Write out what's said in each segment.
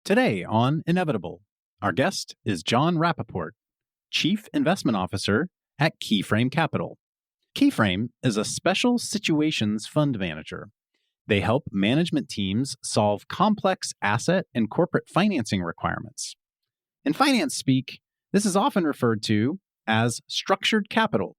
Today on Inevitable, our guest is John Rappaport, Chief Investment Officer at Keyframe Capital. Keyframe is a special situations fund manager. They help management teams solve complex asset and corporate financing requirements. In finance speak, this is often referred to as structured capital,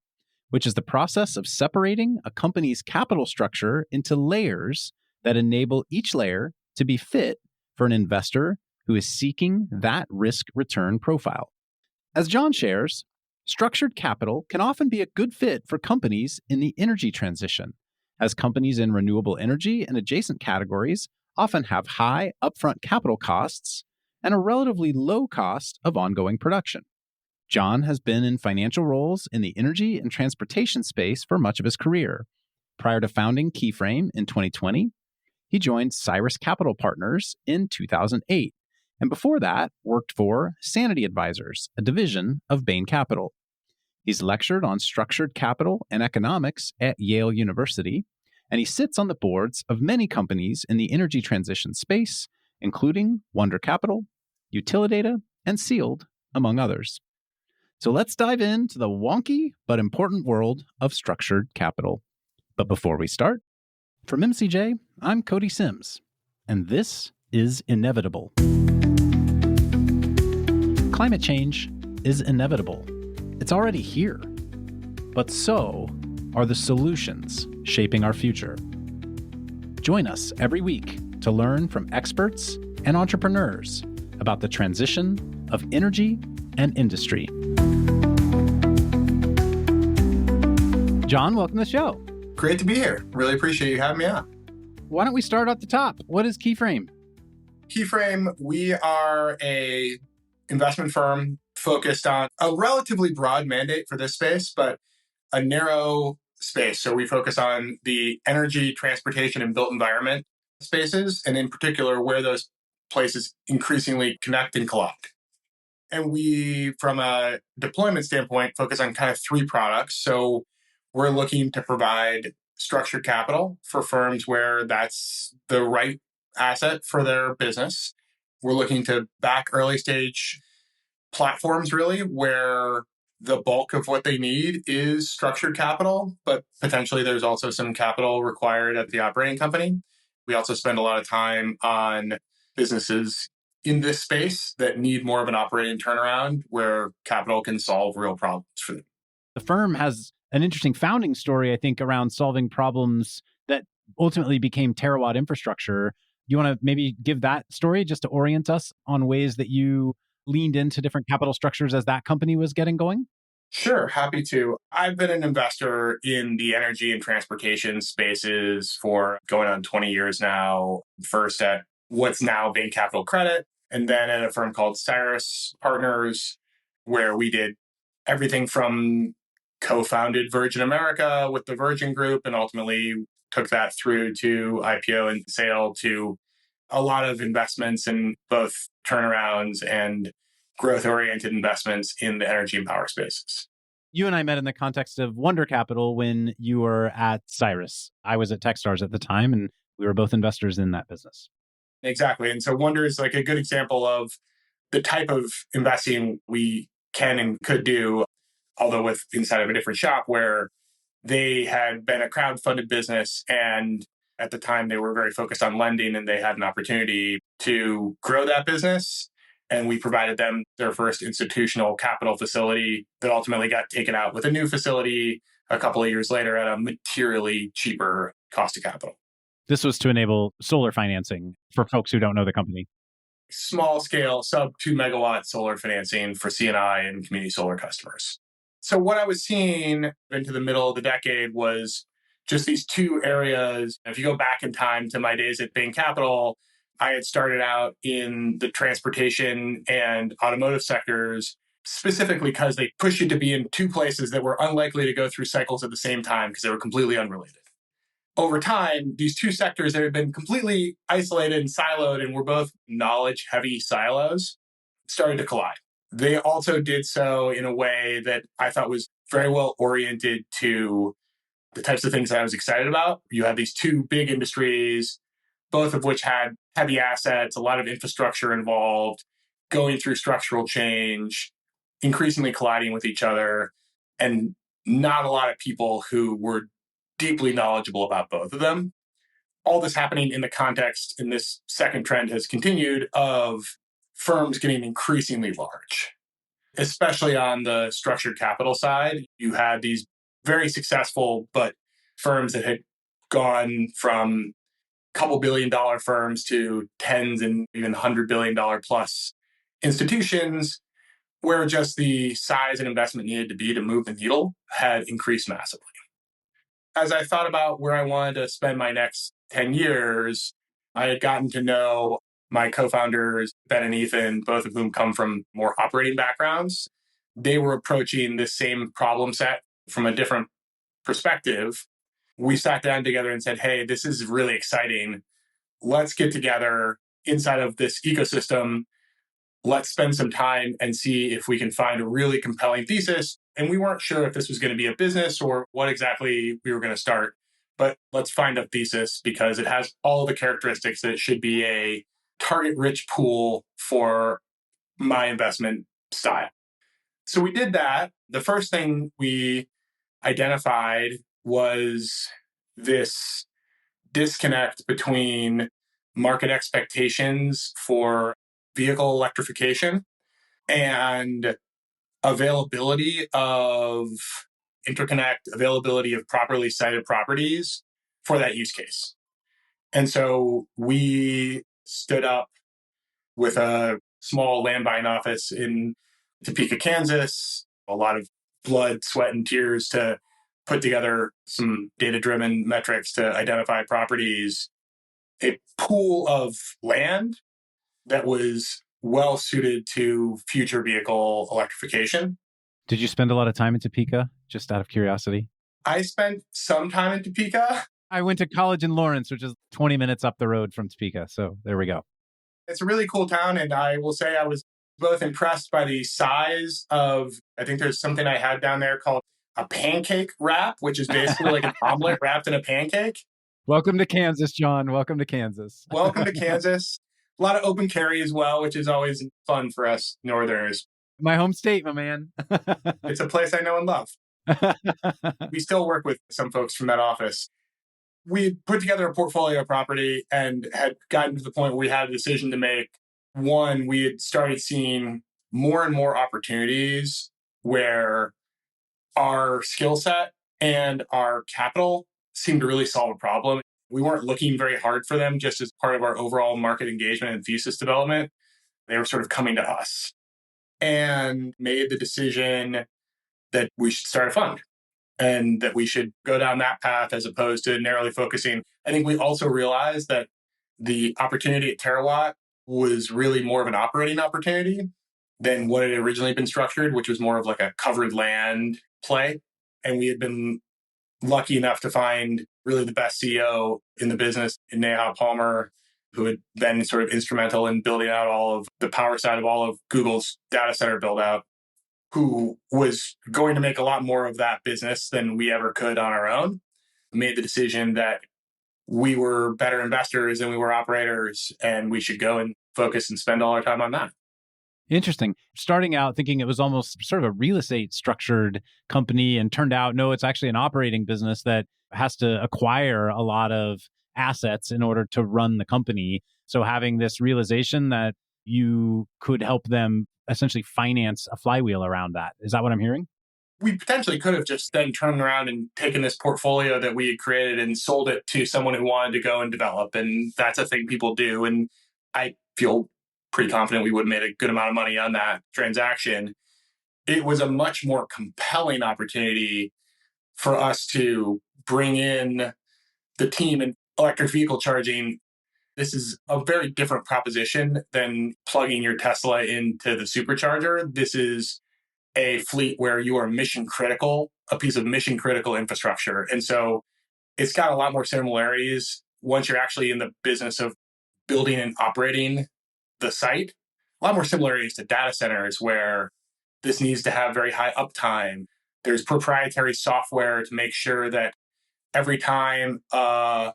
which is the process of separating a company's capital structure into layers that enable each layer to be fit for an investor who is seeking that risk-return profile. As John shares, structured capital can often be a good fit for companies in the energy transition, as companies in renewable energy and adjacent categories often have high upfront capital costs and a relatively low cost of ongoing production. John has been in financial roles in the energy and transportation space for much of his career. Prior to founding Keyframe in 2020, he joined Cyrus Capital Partners in 2008, and before that worked for Sankaty Advisors, a division of Bain Capital. He's lectured on structured capital and economics at Yale University, and he sits on the boards of many companies in the energy transition space, including Wonder Capital, Utilidata, and Sealed, among others. So let's dive into the wonky but important world of structured capital. But before we start, from MCJ, I'm Cody Sims, and this is Inevitable. Climate change is inevitable. It's already here. But so are the solutions shaping our future. Join us every week to learn from experts and entrepreneurs about the transition of energy and industry. John, welcome to the show. Great to be here. Really appreciate you having me on. Why don't we start at the top? What is Keyframe? Keyframe, we are a investment firm focused on a relatively broad mandate for this space, but a narrow space. So we focus on the energy, transportation, and built environment spaces, and in particular, where those places increasingly connect and collide. And we, from a deployment standpoint, focus on kind of three products. So we're looking to provide structured capital for firms where that's the right asset for their business. We're looking to back early stage platforms, really, where the bulk of what they need is structured capital, but potentially there's also some capital required at the operating company. We also spend a lot of time on businesses in this space that need more of an operating turnaround where capital can solve real problems for them. The firm has an interesting founding story, I think, around solving problems that ultimately became Terawatt Infrastructure. You want to maybe give that story just to orient us on ways that you leaned into different capital structures as that company was getting going? Sure, happy to. I've been an investor in the energy and transportation spaces for going on 20 years now. First at what's now Bain Capital Credit, and then at a firm called Cyrus Partners, where we did everything from co-founded Virgin America with the Virgin Group and ultimately took that through to IPO and sale to a lot of investments in both turnarounds and growth-oriented investments in the energy and power spaces. You and I met in the context of Wonder Capital when you were at Cyrus. I was at Techstars at the time, and we were both investors in that business. Exactly. And so Wonder is like a good example of the type of investing we can and could do, although with inside of a different shop, where they had been a crowd-funded business, and at the time they were very focused on lending, and they had an opportunity to grow that business. And we provided them their first institutional capital facility that ultimately got taken out with a new facility a couple of years later at a materially cheaper cost of capital. This was to enable solar financing for folks who don't know the company. Small scale, sub 2 megawatt solar financing for C&I and community solar customers. So what I was seeing into the middle of the decade was just these two areas. If you go back in time to my days at Bain Capital, I had started out in the transportation and automotive sectors, specifically because they pushed you to be in two places that were unlikely to go through cycles at the same time because they were completely unrelated. Over time, these two sectors that had been completely isolated and siloed and were both knowledge-heavy silos started to collide. They also did so in a way that I thought was very well oriented to the types of things that I was excited about. You have these two big industries both of which had heavy assets, a lot of infrastructure involved, going through structural change, increasingly colliding with each other, and not a lot of people who were deeply knowledgeable about both of them. All this happening in the context, and this second trend has continued, of firms getting increasingly large, especially on the structured capital side. You had these very successful, but firms that had gone from couple $1 billion firms to tens and even $100 billion plus institutions, where just the size and investment needed to be to move the needle had increased massively. As I thought about where I wanted to spend my next 10 years, I had gotten to know my co-founders, Ben and Ethan, both of whom come from more operating backgrounds. They were approaching this same problem set from a different perspective. We sat down together and said, hey, this is really exciting. Let's get together inside of this ecosystem. Let's spend some time and see if we can find a really compelling thesis. And we weren't sure if this was going to be a business or what exactly we were going to start, but let's find a thesis because it has all the characteristics that it should be a target-rich pool for my investment style. So we did that. The first thing we identified was this disconnect between market expectations for vehicle electrification and availability of interconnect, availability of properly sited properties for that use case. And so we stood up with a small land buying office in Topeka, Kansas, a lot of blood, sweat, and tears to put together some data-driven metrics to identify properties, a pool of land that was well suited to future vehicle electrification. Did you spend a lot of time in Topeka, just out of curiosity? I spent some time in Topeka. I went to college in Lawrence, which is 20 minutes up the road from Topeka. So there we go. It's a really cool town. And I will say I was both impressed by the size of, I think there's something I had down there called a pancake wrap, which is basically like an omelet wrapped in a pancake. Welcome to Kansas, John. Welcome to Kansas. Welcome to Kansas. A lot of open carry as well, which is always fun for us Northerners. My home state, my man. It's a place I know and love. We still work with some folks from that office. We put together a portfolio property and had gotten to the point where we had a decision to make. One, we had started seeing more and more opportunities where our skill set and our capital seemed to really solve a problem. We weren't looking very hard for them just as part of our overall market engagement and thesis development. They were sort of coming to us and made the decision that we should start a fund and that we should go down that path as opposed to narrowly focusing. I think we also realized that the opportunity at Terawatt was really more of an operating opportunity than what had originally been structured, which was more of like a covered land play. And we had been lucky enough to find really the best CEO in the business in Neha Palmer, who had been sort of instrumental in building out all of the power side of all of Google's data center build out, who was going to make a lot more of that business than we ever could on our own, made the decision that we were better investors than we were operators, and we should go and focus and spend all our time on that. Interesting. Starting out thinking it was almost sort of a real estate structured company and turned out, no, it's actually an operating business that has to acquire a lot of assets in order to run the company. So having this realization that you could help them essentially finance a flywheel around that. Is that what I'm hearing? We potentially could have just then turned around and taken this portfolio that we had created and sold it to someone who wanted to go and develop. And that's a thing people do. And I feel pretty confident we would have made a good amount of money on that transaction. It was a much more compelling opportunity for us to bring in the team in electric vehicle charging. This is a very different proposition than plugging your Tesla into the supercharger. This is a fleet where you are mission critical, a piece of mission critical infrastructure. And so it's got a lot more similarities once you're actually in the business of building and operating the site. A lot more similarities to data centers where this needs to have very high uptime. There's proprietary software to make sure that every time a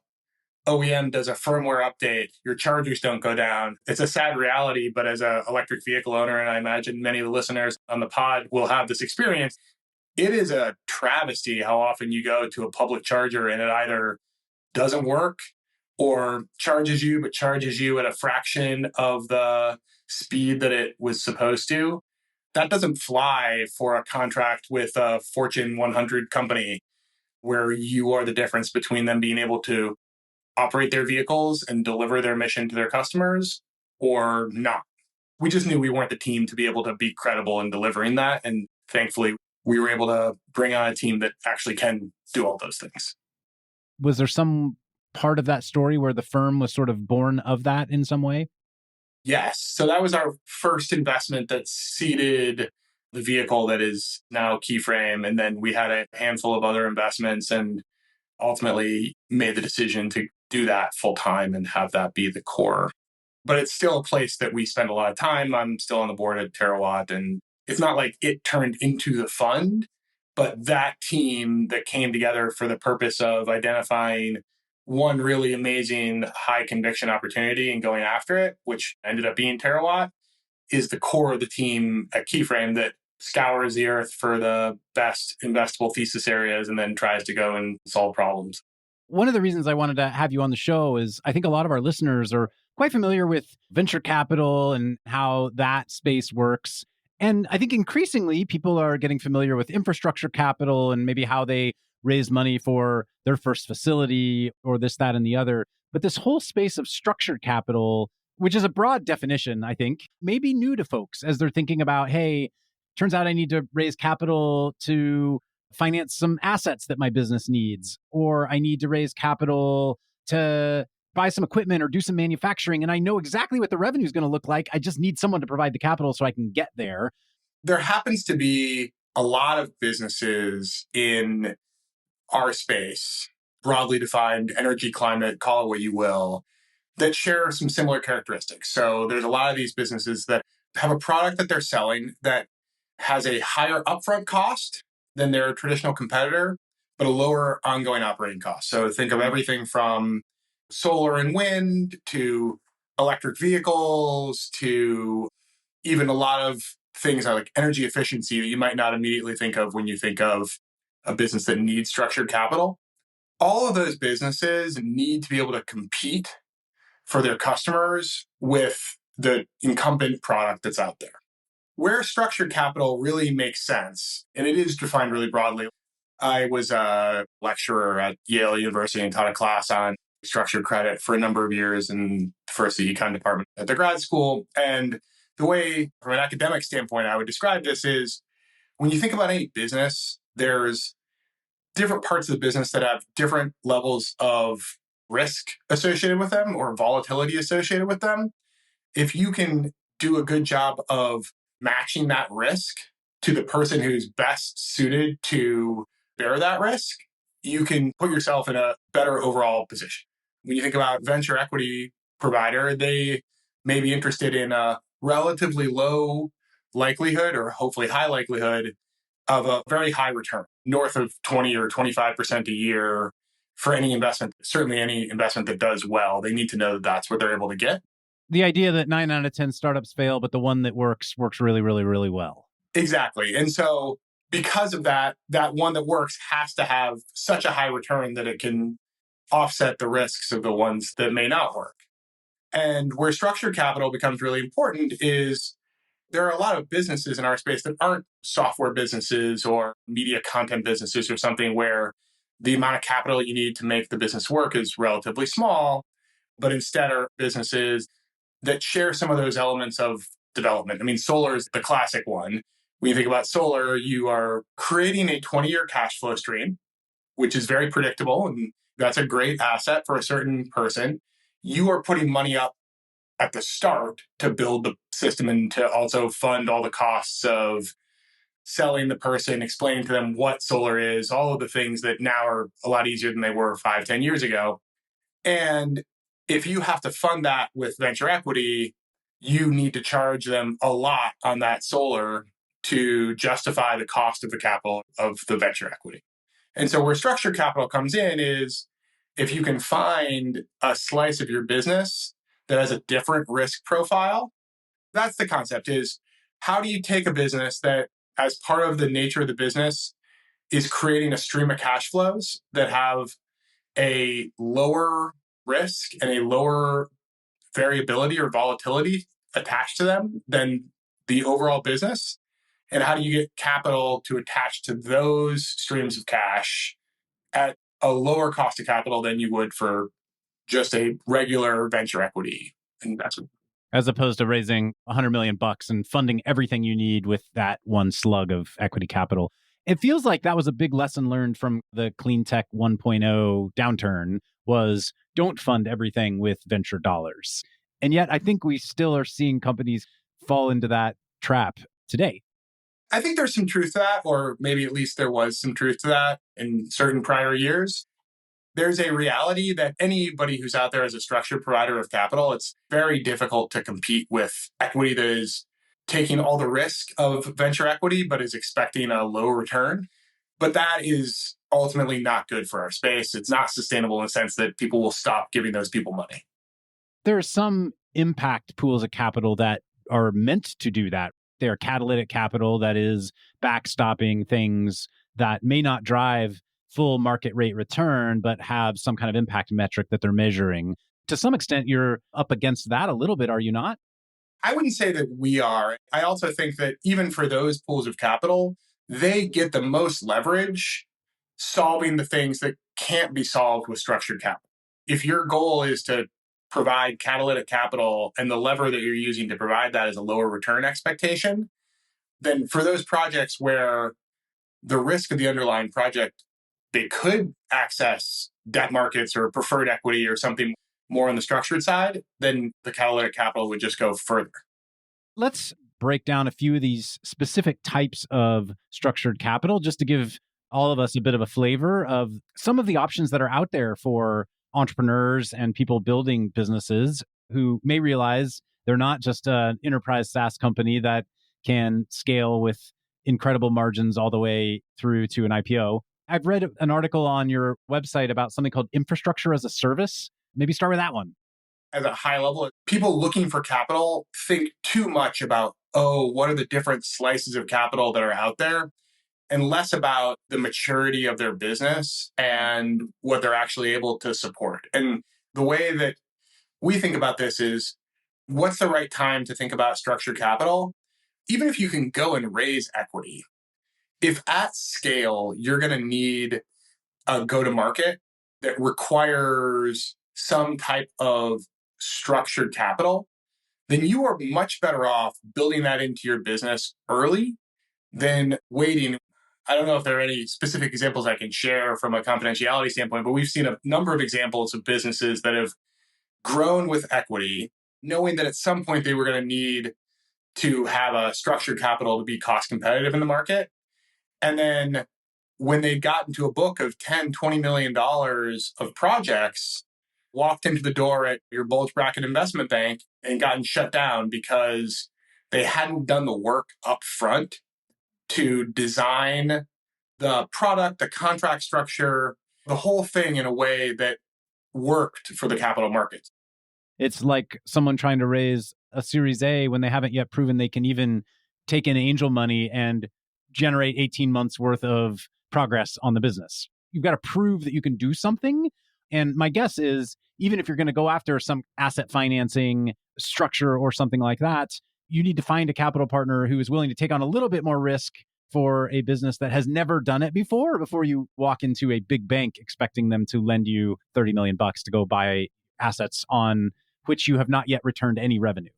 OEM does a firmware update, your chargers don't go down. It's a sad reality, but as an electric vehicle owner, and I imagine many of the listeners on the pod will have this experience, it is a travesty how often you go to a public charger and it either doesn't work or charges you, but charges you at a fraction of the speed that it was supposed to. That doesn't fly for a contract with a Fortune 100 company where you are the difference between them being able to operate their vehicles and deliver their mission to their customers or not. We just knew we weren't the team to be able to be credible in delivering that. And thankfully, we were able to bring on a team that actually can do all those things. Was there some part of that story where the firm was sort of born of that in some way? Yes. So that was our first investment that seeded the vehicle that is now Keyframe. And then we had a handful of other investments and ultimately made the decision to do that full time and have that be the core. But it's still a place that we spend a lot of time. I'm still on the board at Terawatt, and it's not like it turned into the fund, but that team that came together for the purpose of identifying one really amazing high conviction opportunity and going after it, which ended up being Terawatt, is the core of the team at Keyframe that scours the earth for the best investable thesis areas and then tries to go and solve problems. One of the reasons I wanted to have you on the show is I think a lot of our listeners are quite familiar with venture capital and how that space works. And I think increasingly people are getting familiar with infrastructure capital and maybe how they raise money for their first facility or this, that, and the other. But this whole space of structured capital, which is a broad definition, I think, may be new to folks as they're thinking about, hey, turns out I need to raise capital to finance some assets that my business needs, or I need to raise capital to buy some equipment or do some manufacturing. And I know exactly what the revenue is going to look like. I just need someone to provide the capital so I can get there. There happens to be a lot of businesses in our space, broadly defined energy, climate, call it what you will, that share some similar characteristics. So there's a lot of these businesses that have a product that they're selling that has a higher upfront cost than their traditional competitor, but a lower ongoing operating cost. So think of everything from solar and wind to electric vehicles to even a lot of things like energy efficiency that you might not immediately think of when you think of a business that needs structured capital. All of those businesses need to be able to compete for their customers with the incumbent product that's out there. Where structured capital really makes sense, and it is defined really broadly. I was a lecturer at Yale University and taught a class on structured credit for a number of years and first the econ department at the grad school. And the way, from an academic standpoint, I would describe this is when you think about any business, there's different parts of the business that have different levels of risk associated with them or volatility associated with them. If you can do a good job of matching that risk to the person who's best suited to bear that risk, you can put yourself in a better overall position. When you think about venture equity provider, they may be interested in a relatively low likelihood or hopefully high likelihood of a very high return, north of 20 or 25% a year for any investment, certainly any investment that does well. They need to know that that's what they're able to get. The idea that 9 out of 10 startups fail, but the one that works really, really, really well. Exactly. And so because of that, that one that works has to have such a high return that it can offset the risks of the ones that may not work. And where structured capital becomes really important is there are a lot of businesses in our space that aren't software businesses or media content businesses or something where the amount of capital you need to make the business work is relatively small, but instead are businesses that share some of those elements of development. I mean, solar is the classic one. When you think about solar, you are creating a 20-year cash flow stream, which is very predictable, and that's a great asset for a certain person. You are putting money up at the start to build the system and to also fund all the costs of selling the person, explaining to them what solar is, all of the things that now are a lot easier than they were 5-10 years ago. And if you have to fund that with venture equity, you need to charge them a lot on that solar to justify the cost of the capital of the venture equity. And so where structured capital comes in is If you can find a slice of your business that has a different risk profile, that's the concept is how do you take a business that as part of the nature of the business is creating a stream of cash flows that have a lower risk and a lower variability or volatility attached to them than the overall business? And how do you get capital to attach to those streams of cash at a lower cost of capital than you would for just a regular venture equity investment? As opposed to raising 100 million bucks and funding everything you need with that one slug of equity capital. It feels like that was a big lesson learned from the clean tech 1.0 downturn was don't fund everything with venture dollars. And yet I think we still are seeing companies fall into that trap today. I think there's some truth to that, or maybe at least there was some truth to that in certain prior years. There's a reality that anybody who's out there as a structured provider of capital, it's very difficult to compete with equity that is taking all the risk of venture equity, but is expecting a low return. But that is ultimately not good for our space. It's not sustainable in the sense that people will stop giving those people money. There are some impact pools of capital that are meant to do that. They are catalytic capital that is backstopping things that may not drive full market rate return, but have some kind of impact metric that they're measuring. To some extent, you're up against that a little bit, are you not? I wouldn't say that we are. I also think that even for those pools of capital, they get the most leverage solving the things that can't be solved with structured capital. If your goal is to provide catalytic capital and the lever that you're using to provide that is a lower return expectation, then for those projects where the risk of the underlying project, they could access debt markets or preferred equity or something more on the structured side, then the catalytic capital would just go further. Let's break down a few of these specific types of structured capital just to give all of us a bit of a flavor of some of the options that are out there for entrepreneurs and people building businesses who may realize they're not just an enterprise SaaS company that can scale with incredible margins all the way through to an IPO. I've read an article on your website about something called infrastructure as a service. Maybe start with that one. At a high level, people looking for capital think too much about, oh, what are the different slices of capital that are out there, and less about the maturity of their business and what they're actually able to support. And the way that we think about this is what's the right time to think about structured capital? Even if you can go and raise equity, if at scale, you're going to need a go-to-market that requires some type of structured capital, then you are much better off building that into your business early than waiting. I don't know if there are any specific examples I can share from a confidentiality standpoint, but we've seen a number of examples of businesses that have grown with equity, knowing that at some point they were going to need to have a structured capital to be cost competitive in the market. And then when they got into a book of $10, $20 million of projects, walked into the door at your bulge bracket investment bank and gotten shut down because they hadn't done the work up front to design the product, the contract structure, the whole thing in a way that worked for the capital markets. It's like someone trying to raise a Series A when they haven't yet proven they can even take in angel money and generate 18 months worth of progress on the business. You've got to prove that you can do something. And my guess is, even if you're going to go after some asset financing structure or something like that, you need to find a capital partner who is willing to take on a little bit more risk for a business that has never done it before you walk into a big bank expecting them to lend you 30 million bucks to go buy assets on which you have not yet returned any revenue.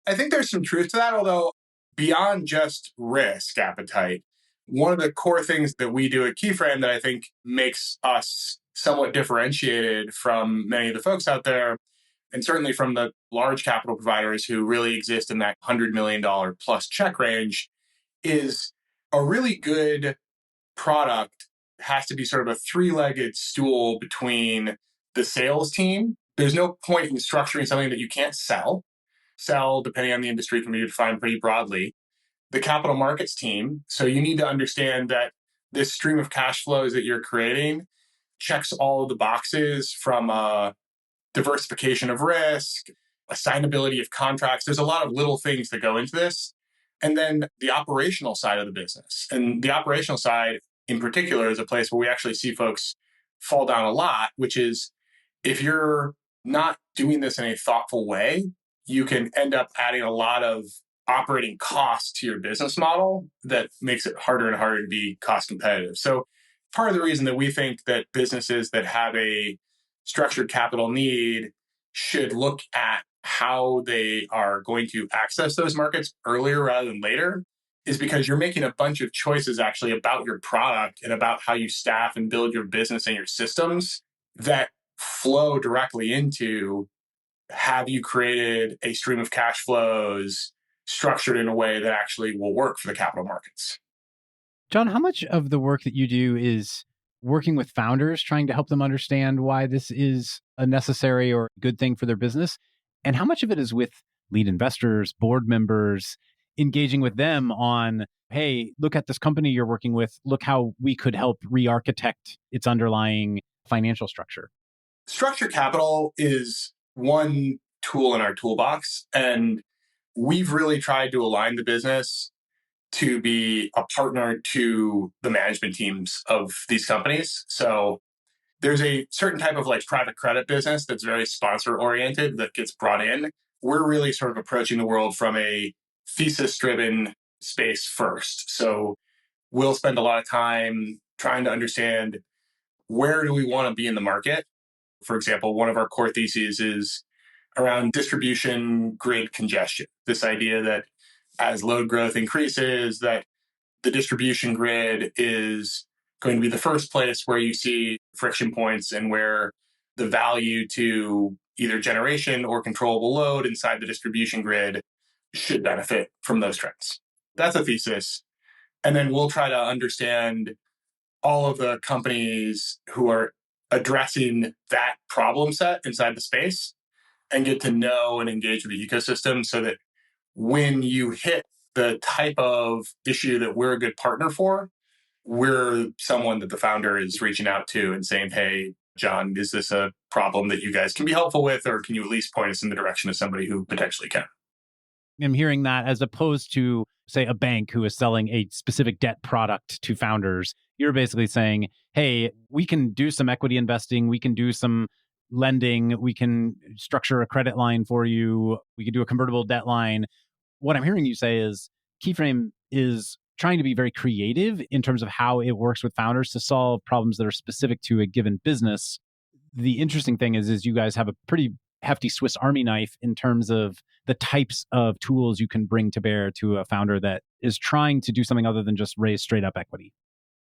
I think there's some truth to that, although beyond just risk appetite, one of the core things that we do at Keyframe that I think makes us somewhat differentiated from many of the folks out there, and certainly from the large capital providers who really exist in that $100 million plus check range, is a really good product has to be sort of a three-legged stool between the sales team. There's no point in structuring something that you can't sell. Sell, depending on the industry, can be defined pretty broadly. The capital markets team. So you need to understand that this stream of cash flows that you're creating, checks all of the boxes from a diversification of risk, assignability of contracts. There's a lot of little things that go into this. And then the operational side of the business. And the operational side in particular is a place where we actually see folks fall down a lot, which is if you're not doing this in a thoughtful way, you can end up adding a lot of operating costs to your business model that makes it harder and harder to be cost competitive. So part of the reason that we think that businesses that have a structured capital need should look at how they are going to access those markets earlier rather than later is because you're making a bunch of choices actually about your product and about how you staff and build your business and your systems that flow directly into have you created a stream of cash flows structured in a way that actually will work for the capital markets. John, how much of the work that you do is working with founders, trying to help them understand why this is a necessary or good thing for their business? And how much of it is with lead investors, board members, engaging with them on, hey, look at this company you're working with, look how we could help re-architect its underlying financial structure? Structured capital is one tool in our toolbox, and we've really tried to align the business to be a partner to the management teams of these companies. So there's a certain type of like private credit business that's very sponsor oriented that gets brought in. We're really sort of approaching the world from a thesis-driven space first. So we'll spend a lot of time trying to understand where do we want to be in the market. For example, one of our core theses is around distribution grid congestion. This idea that as load growth increases, that the distribution grid is going to be the first place where you see friction points and where the value to either generation or controllable load inside the distribution grid should benefit from those trends. That's a thesis. And then we'll try to understand all of the companies who are addressing that problem set inside the space and get to know and engage with the ecosystem so that when you hit the type of issue that we're a good partner for, we're someone that the founder is reaching out to and saying, hey, John, is this a problem that you guys can be helpful with, or can you at least point us in the direction of somebody who potentially can? I'm hearing that as opposed to, say, a bank who is selling a specific debt product to founders. You're basically saying, hey, we can do some equity investing, we can do some lending, we can structure a credit line for you, we can do a convertible debt line. What I'm hearing you say is Keyframe is trying to be very creative in terms of how it works with founders to solve problems that are specific to a given business. The interesting thing is you guys have a pretty hefty Swiss Army knife in terms of the types of tools you can bring to bear to a founder that is trying to do something other than just raise straight up equity.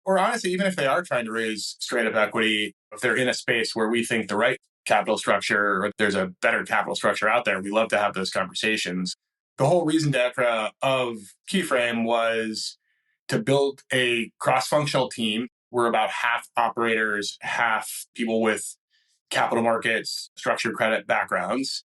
Or honestly, even if they are trying to raise straight up equity, if they're in a space where we think the right capital structure or there's a better capital structure out there, we love to have those conversations. The whole reason of Keyframe was to build a cross-functional team. We're about half operators, half people with capital markets, structured credit backgrounds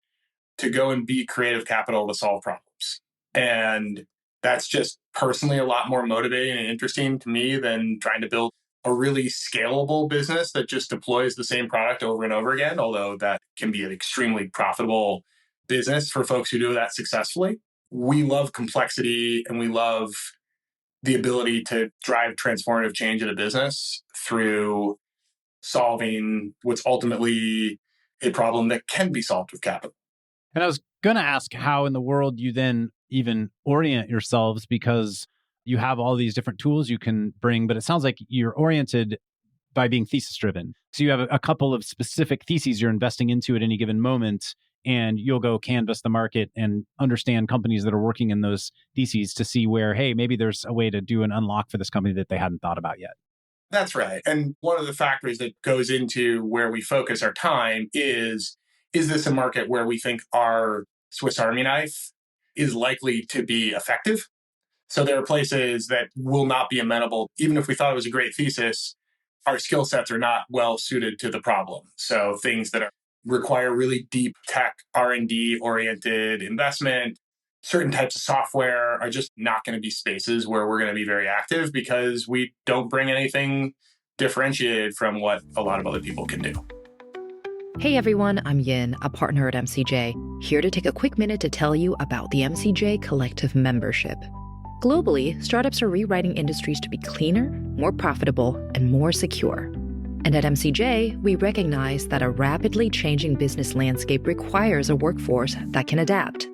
to go and be creative capital to solve problems. And that's just personally a lot more motivating and interesting to me than trying to build a really scalable business that just deploys the same product over and over again, although that can be an extremely profitable business for folks who do that successfully. We love complexity and we love the ability to drive transformative change in a business through solving what's ultimately a problem that can be solved with capital. And I was going to ask how in the world you then even orient yourselves, because you have all these different tools you can bring, but it sounds like you're oriented by being thesis driven. So you have a couple of specific theses you're investing into at any given moment, and you'll go canvas the market and understand companies that are working in those theses to see where, hey, maybe there's a way to do an unlock for this company that they hadn't thought about yet. That's right. And one of the factors that goes into where we focus our time is this a market where we think our Swiss Army knife is likely to be effective? So there are places that will not be amenable, even if we thought it was a great thesis, our skill sets are not well suited to the problem. So things that require really deep tech R&D oriented investment, certain types of software are just not going to be spaces where we're going to be very active because we don't bring anything differentiated from what a lot of other people can do. Hey everyone, I'm Yin, a partner at MCJ, here to take a quick minute to tell you about the MCJ Collective membership. Globally, startups are rewriting industries to be cleaner, more profitable, and more secure. And at MCJ, we recognize that a rapidly changing business landscape requires a workforce that can adapt.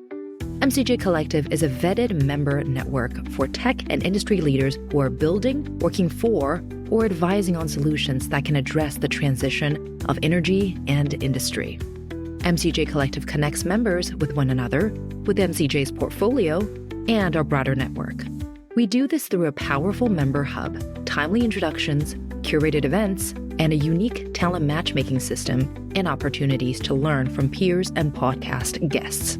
MCJ Collective is a vetted member network for tech and industry leaders who are building, working for, or advising on solutions that can address the transition of energy and industry. MCJ Collective connects members with one another, with MCJ's portfolio, and our broader network. We do this through a powerful member hub, timely introductions, curated events, and a unique talent matchmaking system and opportunities to learn from peers and podcast guests.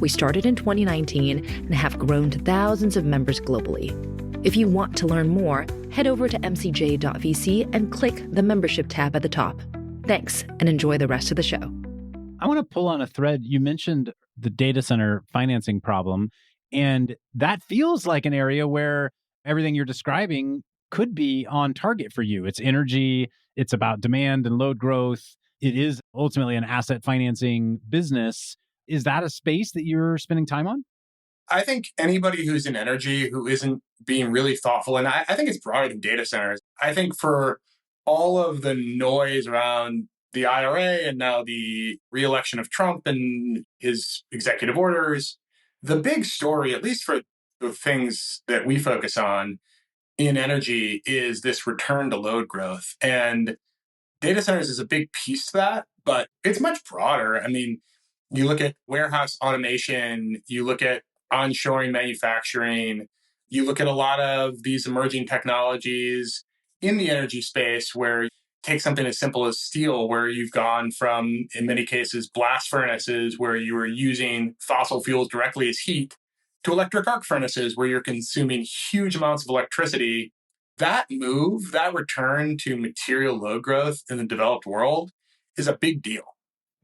We started in 2019 and have grown to thousands of members globally. If you want to learn more, head over to mcj.vc and click the membership tab at the top. Thanks, and enjoy the rest of the show. I want to pull on a thread. You mentioned the data center financing problem, and that feels like an area where everything you're describing could be on target for you. It's energy, it's about demand and load growth. It is ultimately an asset financing business. Is that a space that you're spending time on? I think anybody who's in energy who isn't being really thoughtful, and I think it's broader than data centers. I think for all of the noise around the IRA and now the re-election of Trump and his executive orders, the big story, at least for the things that we focus on in energy, is this return to load growth. And data centers is a big piece to that, but it's much broader. I mean, you look at warehouse automation, you look at onshoring manufacturing, you look at a lot of these emerging technologies in the energy space where take something as simple as steel, where you've gone from, in many cases, blast furnaces where you were using fossil fuels directly as heat to electric arc furnaces where you're consuming huge amounts of electricity. That move, that return to material load growth in the developed world is a big deal.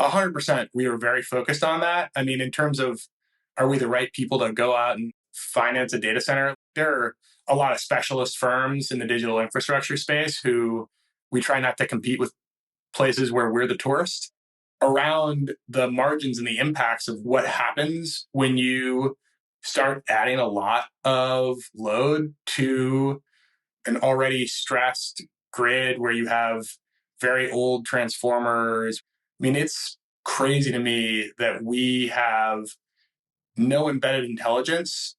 100%. We are very focused on that. I mean, in terms of, are we the right people to go out and finance a data center? There are a lot of specialist firms in the digital infrastructure space who we try not to compete with places where we're the tourist around the margins and the impacts of what happens when you start adding a lot of load to an already stressed grid where you have very old transformers. I mean, it's crazy to me that we have no embedded intelligence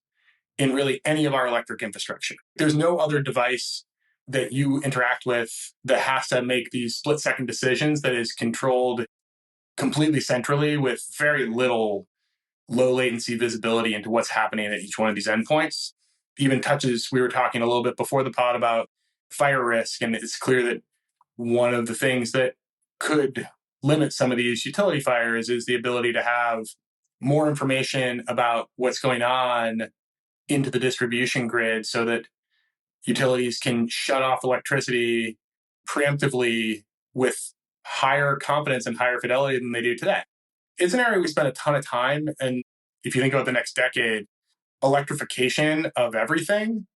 in really any of our electric infrastructure. There's no other device that you interact with that has to make these split-second decisions that is controlled completely centrally with very little low latency visibility into what's happening at each one of these endpoints. Even touches, we were talking a little bit before the pod about fire risk, and it's clear that one of the things that could limit some of these utility fires is the ability to have more information about what's going on into the distribution grid so that utilities can shut off electricity preemptively with higher confidence and higher fidelity than they do today. It's an area we spend a ton of time. And if you think about the next decade, electrification of everything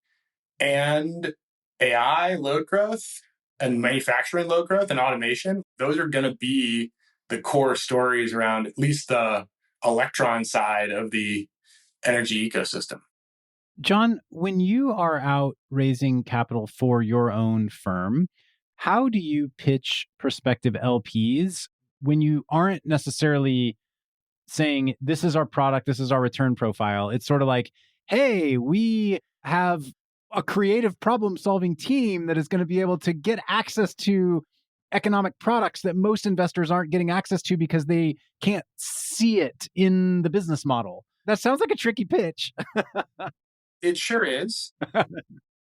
and AI load growth and manufacturing load growth and automation, those are going to be the core stories around at least the electron side of the energy ecosystem. John, when you are out raising capital for your own firm, how do you pitch prospective LPs when you aren't necessarily saying, this is our product, this is our return profile? It's sort of like, hey, we have a creative problem-solving team that is going to be able to get access to economic products that most investors aren't getting access to because they can't see it in the business model. That sounds like a tricky pitch. It sure is.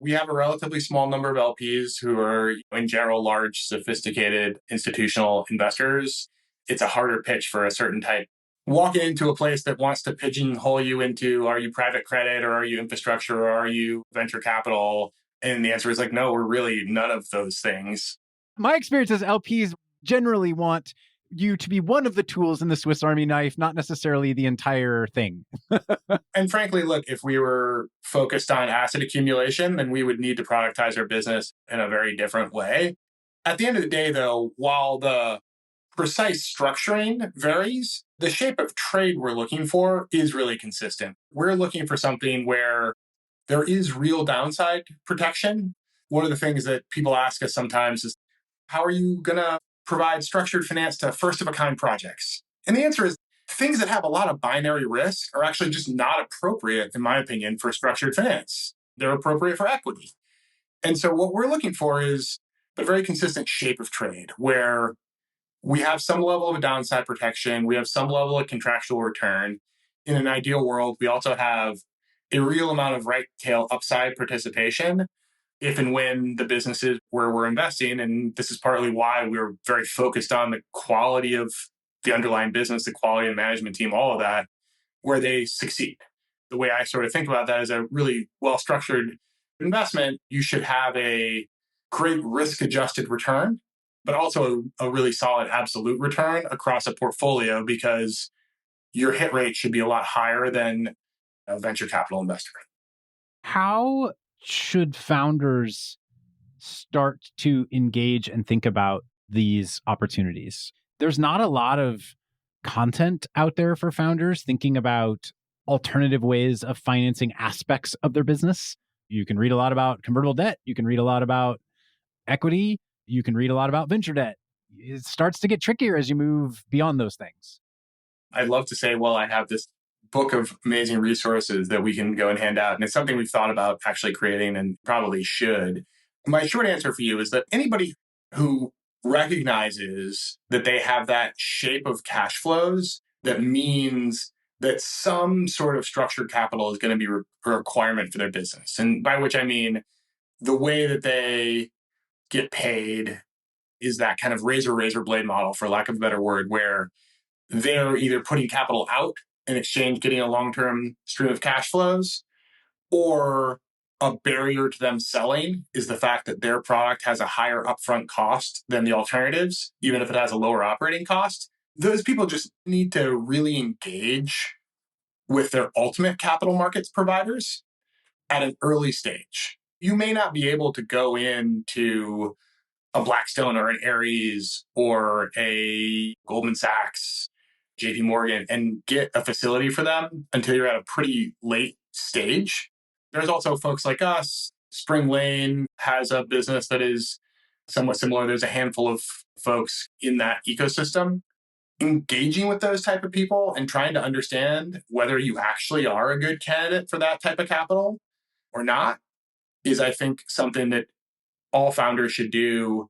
We have a relatively small number of LPs who are, in general, large, sophisticated institutional investors. It's a harder pitch for a certain type. Walking into a place that wants to pigeonhole you into, are you private credit or are you infrastructure or are you venture capital? And the answer is like, no, we're really none of those things. My experience is LPs generally want you to be one of the tools in the Swiss Army knife, not necessarily the entire thing. And frankly, look, if we were focused on asset accumulation, then we would need to productize our business in a very different way. At the end of the day, though, while the precise structuring varies, the shape of trade we're looking for is really consistent. We're looking for something where there is real downside protection. One of the things that people ask us sometimes is, how are you going to provide structured finance to first of a kind projects? And the answer is, things that have a lot of binary risk are actually just not appropriate, in my opinion, for structured finance. They're appropriate for equity. And so what we're looking for is a very consistent shape of trade where we have some level of downside protection, we have some level of contractual return. In an ideal world, we also have a real amount of right tail upside participation if and when the businesses where we're investing, and this is partly why we're very focused on the quality of the underlying business, the quality of the management team, all of that, where they succeed. The way I sort of think about that is a really well-structured investment. You should have a great risk-adjusted return, but also a really solid absolute return across a portfolio because your hit rate should be a lot higher than a venture capital investor. How should founders start to engage and think about these opportunities? There's not a lot of content out there for founders thinking about alternative ways of financing aspects of their business. You can read a lot about convertible debt. You can read a lot about equity. You can read a lot about venture debt. It starts to get trickier as you move beyond those things. I'd love to say, well, I have this book of amazing resources that we can go and hand out. And it's something we've thought about actually creating and probably should. My short answer for you is that anybody who recognizes that they have that shape of cash flows, that means that some sort of structured capital is going to be a requirement for their business. And by which I mean the way that they get paid is that kind of razor blade model, for lack of a better word, where they're either putting capital out in exchange getting a long-term stream of cash flows, or a barrier to them selling is the fact that their product has a higher upfront cost than the alternatives, even if it has a lower operating cost. Those people just need to really engage with their ultimate capital markets providers at an early stage. You may not be able to go into a Blackstone or an Ares or a Goldman Sachs, JP Morgan, and get a facility for them until you're at a pretty late stage. There's also folks like us. Spring Lane has a business that is somewhat similar. There's a handful of folks in that ecosystem. Engaging with those type of people and trying to understand whether you actually are a good candidate for that type of capital or not is, I think, something that all founders should do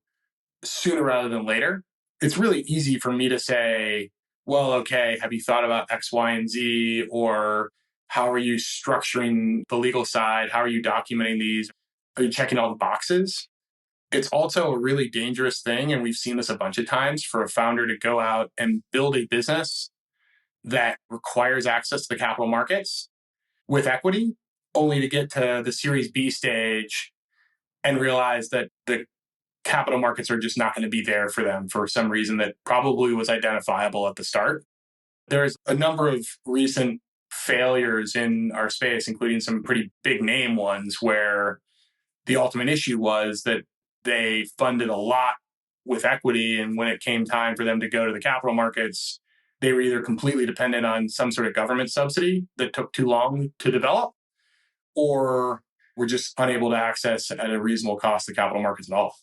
sooner rather than later. It's really easy for me to say, well, okay, have you thought about X, Y, and Z? Or how are you structuring the legal side? How are you documenting these? Are you checking all the boxes? It's also a really dangerous thing, and we've seen this a bunch of times, for a founder to go out and build a business that requires access to the capital markets with equity, only to get to the Series B stage and realize that the capital markets are just not going to be there for them for some reason that probably was identifiable at the start. There's a number of recent failures in our space, including some pretty big name ones, where the ultimate issue was that they funded a lot with equity, and when it came time for them to go to the capital markets, they were either completely dependent on some sort of government subsidy that took too long to develop, or were just unable to access at a reasonable cost the capital markets at all.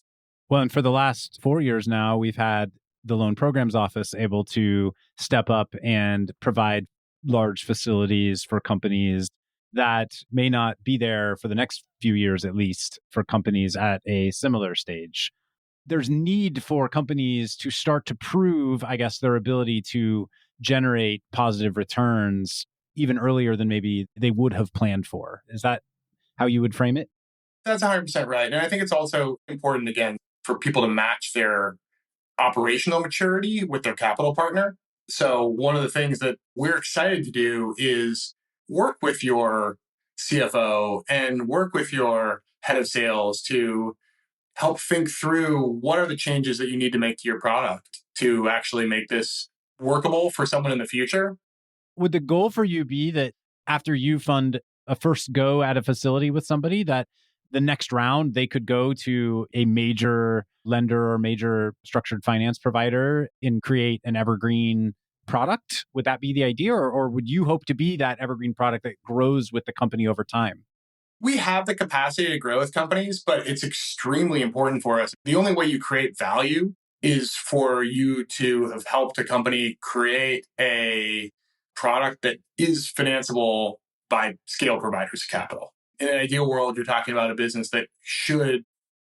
Well, and for the last 4 years now, we've had the Loan Programs Office able to step up and provide large facilities for companies that may not be there for the next few years, at least for companies at a similar stage. There's need for companies to start to prove, I guess, their ability to generate positive returns even earlier than maybe they would have planned for. Is that how you would frame it? That's 100% right. And I think it's also important, again, for people to match their operational maturity with their capital partner. So one of the things that we're excited to do is work with your CFO and work with your head of sales to help think through what are the changes that you need to make to your product to actually make this workable for someone in the future. Would the goal for you be that after you fund a first go at a facility with somebody, that the next round they could go to a major lender or major structured finance provider and create an evergreen product? Would that be the idea? Or would you hope to be that evergreen product that grows with the company over time? We have the capacity to grow with companies, but it's extremely important for us. The only way you create value is for you to have helped a company create a product that is financeable by scale providers of capital. In an ideal world, you're talking about a business that should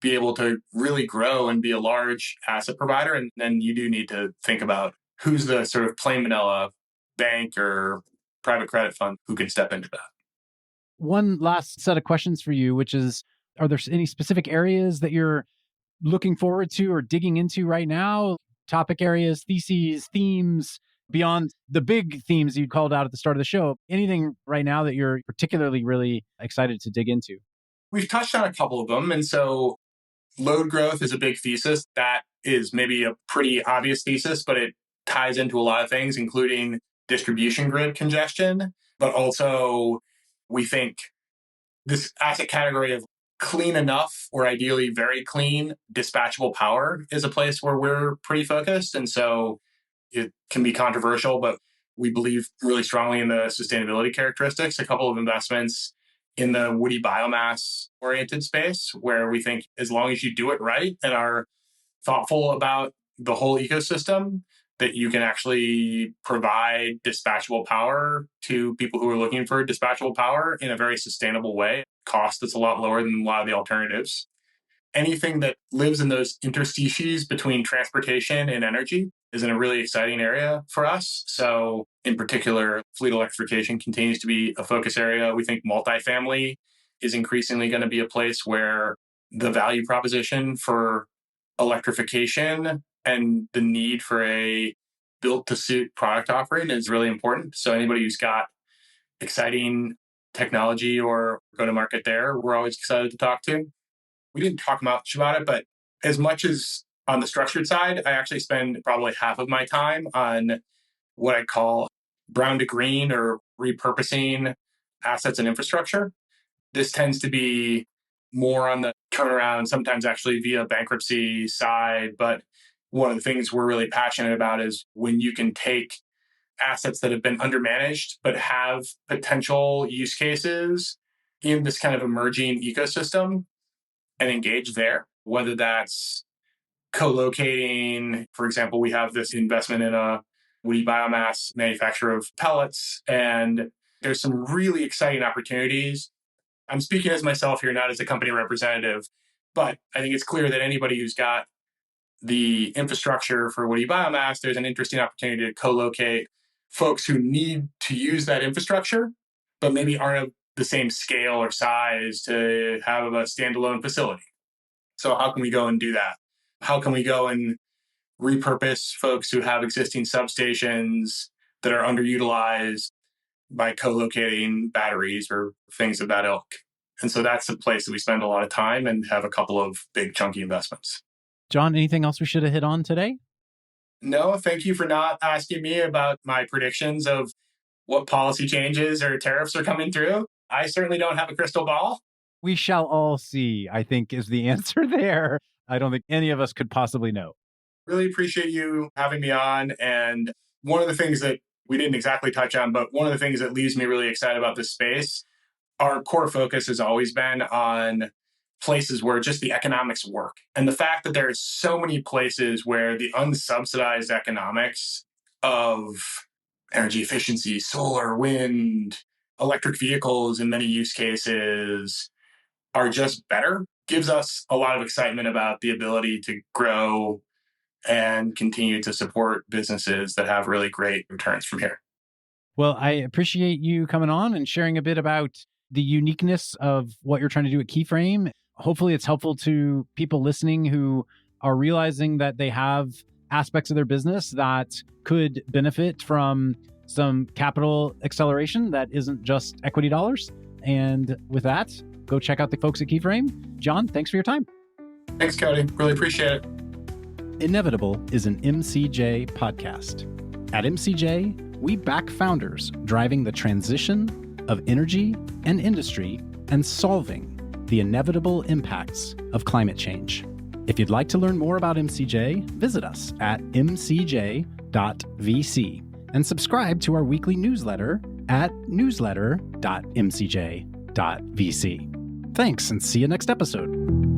be able to really grow and be a large asset provider. And then you do need to think about who's the sort of plain vanilla bank or private credit fund who can step into that. One last set of questions for you, which is, are there any specific areas that you're looking forward to or digging into right now? Topic areas, theses, themes, beyond the big themes you called out at the start of the show. Anything right now that you're particularly really excited to dig into? We've touched on a couple of them. And so load growth is a big thesis. That is maybe a pretty obvious thesis, but it ties into a lot of things, including distribution grid congestion. But also, we think this asset category of clean enough, or ideally very clean, dispatchable power is a place where we're pretty focused. And so it can be controversial, but we believe really strongly in the sustainability characteristics. A couple of investments in the woody biomass oriented space, where we think as long as you do it right and are thoughtful about the whole ecosystem, that you can actually provide dispatchable power to people who are looking for dispatchable power in a very sustainable way, cost that's a lot lower than a lot of the alternatives. Anything that lives in those interstices between transportation and energy is in a really exciting area for us. So in particular, fleet electrification continues to be a focus area. We think multifamily is increasingly going to be a place where the value proposition for electrification and the need for a built-to-suit product offering is really important. So anybody who's got exciting technology or go-to-market there, we're always excited to talk to. We didn't talk much about it, but as much as on the structured side, I actually spend probably half of my time on what I call brown to green, or repurposing assets and infrastructure. This tends to be more on the turnaround, sometimes actually via bankruptcy side. But one of the things we're really passionate about is when you can take assets that have been undermanaged but have potential use cases in this kind of emerging ecosystem and engage there, whether that's co-locating. For example, we have this investment in a woody biomass manufacturer of pellets, and there's some really exciting opportunities. I'm speaking as myself here, not as a company representative, but I think it's clear that anybody who's got the infrastructure for woody biomass, there's an interesting opportunity to co-locate folks who need to use that infrastructure, but maybe aren't of the same scale or size to have a standalone facility. So how can we go and do that? How can we go and repurpose folks who have existing substations that are underutilized by co-locating batteries or things of that ilk? And so that's the place that we spend a lot of time and have a couple of big chunky investments. John, anything else we should have hit on today? No, thank you for not asking me about my predictions of what policy changes or tariffs are coming through. I certainly don't have a crystal ball. We shall all see, I think, is the answer there. I don't think any of us could possibly know. Really appreciate you having me on. And one of the things that we didn't exactly touch on, but one of the things that leaves me really excited about this space, our core focus has always been on places where just the economics work. And the fact that there are so many places where the unsubsidized economics of energy efficiency, solar, wind, electric vehicles in many use cases are just better, gives us a lot of excitement about the ability to grow and continue to support businesses that have really great returns from here. Well, I appreciate you coming on and sharing a bit about the uniqueness of what you're trying to do at Keyframe. Hopefully it's helpful to people listening who are realizing that they have aspects of their business that could benefit from some capital acceleration that isn't just equity dollars. And with that, go check out the folks at Keyframe. John, thanks for your time. Thanks, Cody. Really appreciate it. Inevitable is an MCJ podcast. At MCJ, we back founders driving the transition of energy and industry and solving the inevitable impacts of climate change. If you'd like to learn more about MCJ, visit us at mcj.vc and subscribe to our weekly newsletter at newsletter.mcj.vc. Thanks, and see you next episode.